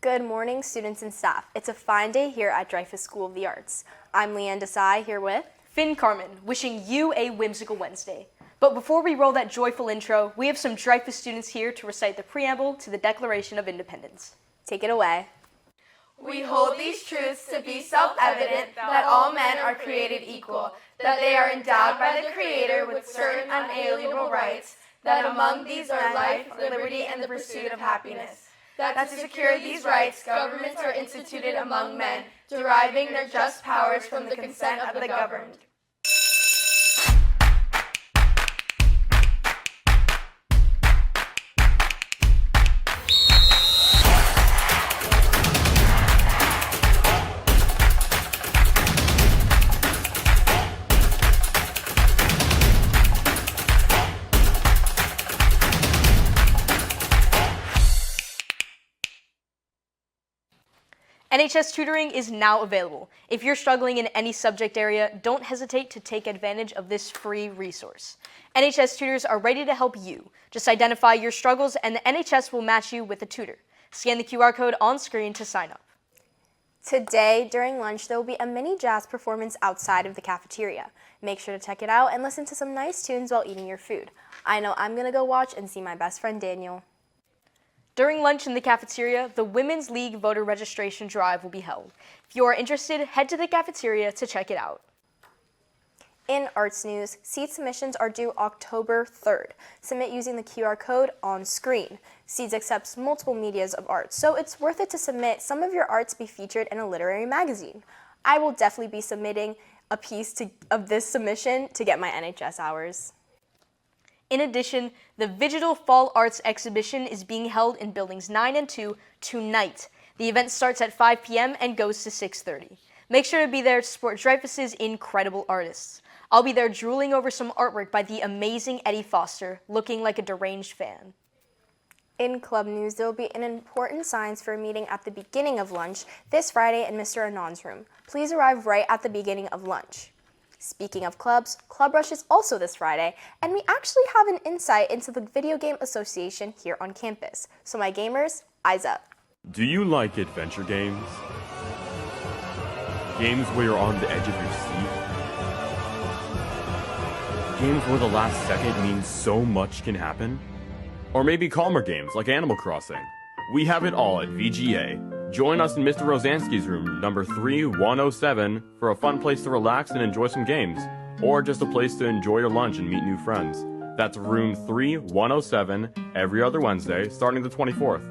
Good morning, students and staff. It's a fine day here at Dreyfus School of the Arts. I'm Leanne Desai here with Finn Carmen, wishing you a whimsical Wednesday. But before we roll that joyful intro, we have some Dreyfus students here to recite the preamble to the Declaration of Independence. Take it away. We hold these truths to be self-evident that all men are created equal, that they are endowed by the Creator with certain unalienable rights, that among these are life, liberty, and the pursuit of happiness. That to secure these rights, governments are instituted among men, deriving their just powers from the consent of the governed. NHS tutoring is now available. If you're struggling in any subject area, don't hesitate to take advantage of this free resource. NHS tutors are ready to help you. Just identify your struggles and the NHS will match you with a tutor. Scan the QR code on screen to sign up. Today, during lunch, there will be a mini jazz performance outside of the cafeteria. Make sure to check it out and listen to some nice tunes while eating your food. I know I'm gonna go watch and see my best friend Daniel. During lunch in the cafeteria, the Women's League voter registration drive will be held. If you are interested, head to the cafeteria to check it out. In arts news, seed submissions are due October 3rd. Submit using the QR code on screen. Seeds accepts multiple medias of art, so it's worth it to submit some of your art to be featured in a literary magazine. I will definitely be submitting a piece of this submission to get my NHS hours. In addition, the Digital Fall Arts Exhibition is being held in Buildings 9 and 2 tonight. The event starts at 5 p.m. and goes to 6:30. Make sure to be there to support Dreyfus's incredible artists. I'll be there drooling over some artwork by the amazing Eddie Foster, looking like a deranged fan. In club news, there will be an important science fair meeting at the beginning of lunch this Friday in Mr. Anand's room. Please arrive right at the beginning of lunch. Speaking of clubs, Club Rush is also this Friday, and we actually have an insight into the Video Game Association here on campus. So my gamers, eyes up. Do you like adventure games? Games where you're on the edge of your seat? Games where the last second means so much can happen? Or maybe calmer games like Animal Crossing? We have it all at VGA. Join us in Mr. Rosansky's room, number 3107, for a fun place to relax and enjoy some games. Or just a place to enjoy your lunch and meet new friends. That's room 3107, every other Wednesday, starting the 24th.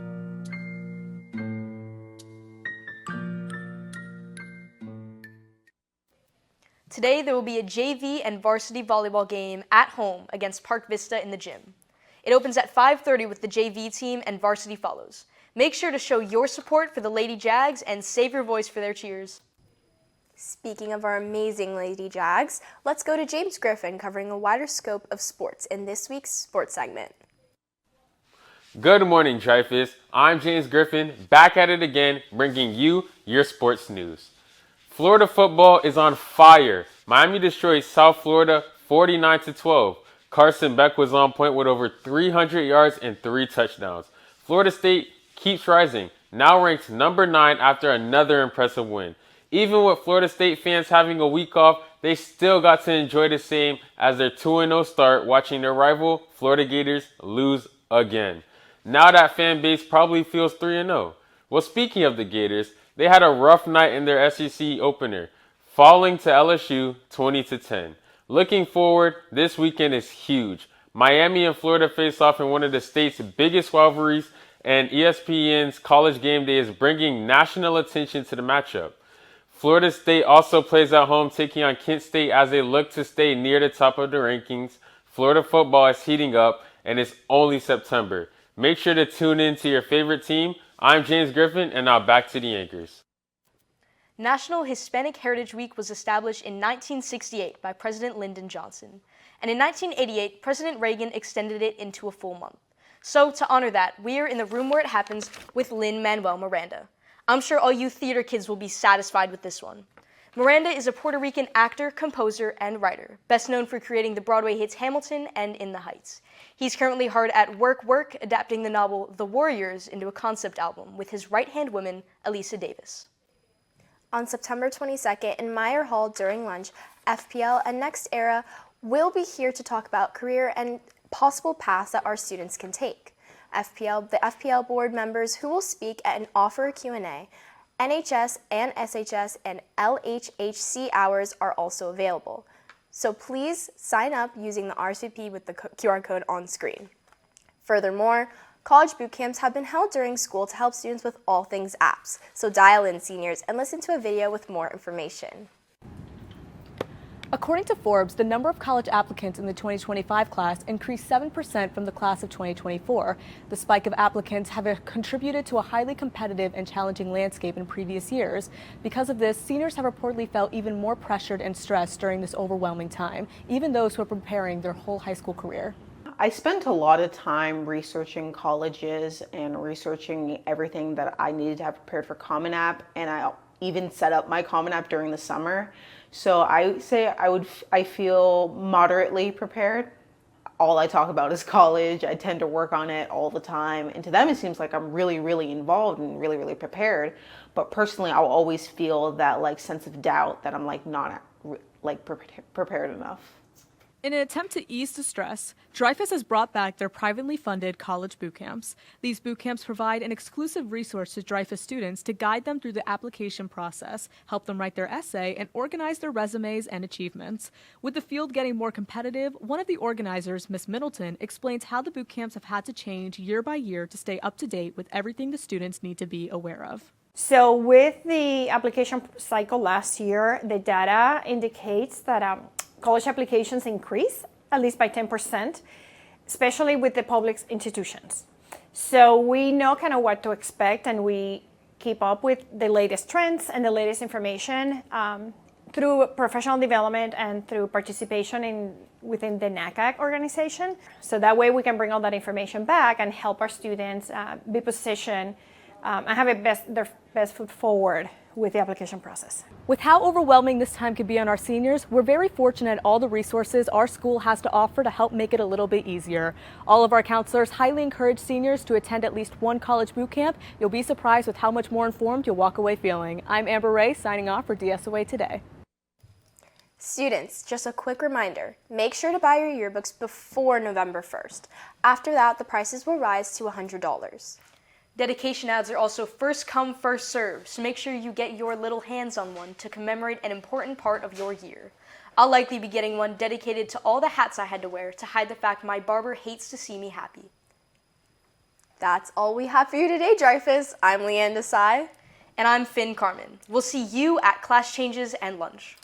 Today, there will be a JV and varsity volleyball game at home against Park Vista in the gym. It opens at 5:30 with the JV team and varsity follows. Make sure to show your support for the Lady Jags and save your voice for their cheers. Speaking of our amazing Lady Jags, let's go to James Griffin covering a wider scope of sports in this week's sports segment. Good morning, Dreyfus. I'm James Griffin, back at it again, bringing you your sports news. Florida football is on fire. Miami destroyed South Florida 49-12. Carson Beck was on point with over 300 yards and 3 touchdowns. Florida State keeps rising, now ranked number 9 after another impressive win. Even with Florida State fans having a week off, they still got to enjoy the same as their 2-0 start, watching their rival Florida Gators lose again. Now that fan base probably feels 3-0. Well, speaking of the Gators, they had a rough night in their SEC opener, falling to LSU 20-10. Looking forward, this weekend is huge. Miami and Florida face off in one of the state's biggest rivalries, and ESPN's College Game Day is bringing national attention to the matchup. Florida State also plays at home, taking on Kent State as they look to stay near the top of the rankings. Florida football is heating up, and it's only September. Make sure to tune in to your favorite team. I'm James Griffin, and now back to the anchors. National Hispanic Heritage Week was established in 1968 by President Lyndon Johnson, and in 1988, President Reagan extended it into a full month. So, to honor that, we are in the room where it happens with Lin-Manuel Miranda. I'm sure all you theater kids will be satisfied with this one. Miranda is a Puerto Rican actor, composer, and writer, best known for creating the Broadway hits Hamilton and In the Heights. He's currently hard at work, adapting the novel The Warriors into a concept album with his right-hand woman, Elisa Davis. On September 22nd in Meyer Hall during lunch, FPL and Next Era will be here to talk about career and possible paths that our students can take. The FPL board members who will speak and offer a Q&A, NHS and SHS and LHHC hours are also available. So please sign up using the RSVP with the QR code on screen. Furthermore, college boot camps have been held during school to help students with all things apps. So dial in, seniors, and listen to a video with more information. According to Forbes, the number of college applicants in the 2025 class increased 7% from the class of 2024. The spike of applicants have contributed to a highly competitive and challenging landscape in previous years. Because of this, seniors have reportedly felt even more pressured and stressed during this overwhelming time, even those who are preparing their whole high school career. I spent a lot of time researching colleges and researching everything that I needed to have prepared for Common App, and I even set up my Common App during the summer. So I say I feel moderately prepared. All I talk about is college. I tend to work on it all the time, and to them it seems like I'm really involved and really prepared. But personally, I'll always feel that sense of doubt that I'm not prepared enough. In an attempt to ease the stress, Dreyfus has brought back their privately funded college boot camps. These boot camps provide an exclusive resource to Dreyfus students to guide them through the application process, help them write their essay, and organize their resumes and achievements. With the field getting more competitive, one of the organizers, Ms. Middleton, explains how the boot camps have had to change year by year to stay up to date with everything the students need to be aware of. So with the application cycle last year, the data indicates that college applications increase at least by 10%, especially with the public institutions. So we know kind of what to expect, and we keep up with the latest trends and the latest information through professional development and through participation within the NACAC organization. So that way we can bring all that information back and help our students be positioned and have their best foot forward with the application process. With how overwhelming this time could be on our seniors, we're very fortunate all the resources our school has to offer to help make it a little bit easier. All of our counselors highly encourage seniors to attend at least one college boot camp. You'll be surprised with how much more informed you'll walk away feeling. I'm Amber Ray, signing off for DSOA Today. Students, just a quick reminder, make sure to buy your yearbooks before November 1st. After that, the prices will rise to $100. Dedication ads are also first come, first served, so make sure you get your little hands on one to commemorate an important part of your year. I'll likely be getting one dedicated to all the hats I had to wear to hide the fact my barber hates to see me happy. That's all we have for you today, Dreyfus. I'm Leanne Desai. And I'm Finn Carmen. We'll see you at class changes and lunch.